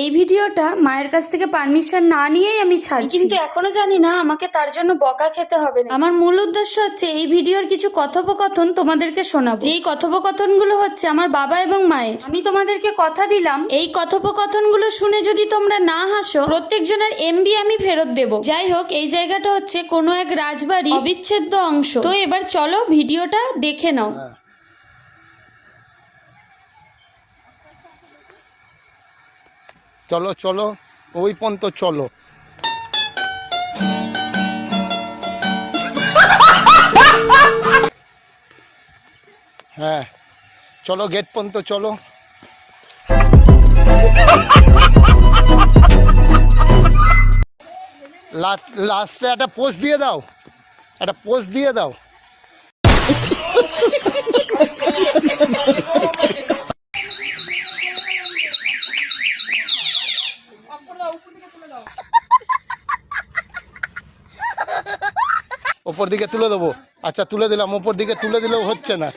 এই ভিডিওটা মায়ের কাছ থেকে পারমিশন না নিয়েই আমি ছাড়ছি, কিন্তু এখনো জানি না আমাকে তার জন্য বকা খেতে হবে না। আমার মূল উদ্দেশ্য হচ্ছে এই ভিডিওর কিছু কথোপকথন তোমাদেরকে শোনাবো, যেই কথোপকথনগুলো হচ্ছে আমার বাবা এবং মায়ের। আমি তোমাদেরকে কথা দিলাম এই কথোপকথনগুলো শুনে যদি তোমরা না হাসো, প্রত্যেকজনের এমবি আমি ফেরত দেব। যাই হোক, এই জায়গাটা হচ্ছে কোনো এক রাজবাড়ির অবিচ্ছেদ্য অংশ। তো এবার চলো ভিডিওটা দেখে নাও। চলো চলো ওই পর্যন্ত চলো। হ্যাঁ চলো গেট পর্যন্ত চলো। লাস্টে একটা পোস্ট দিয়ে দাও, একটা পোস্ট দিয়ে দাও। ওপর দিকে তুলে দেবো। আচ্ছা তুলে দিলাম, ওপর দিকে তুলে দিলেও হচ্ছে না।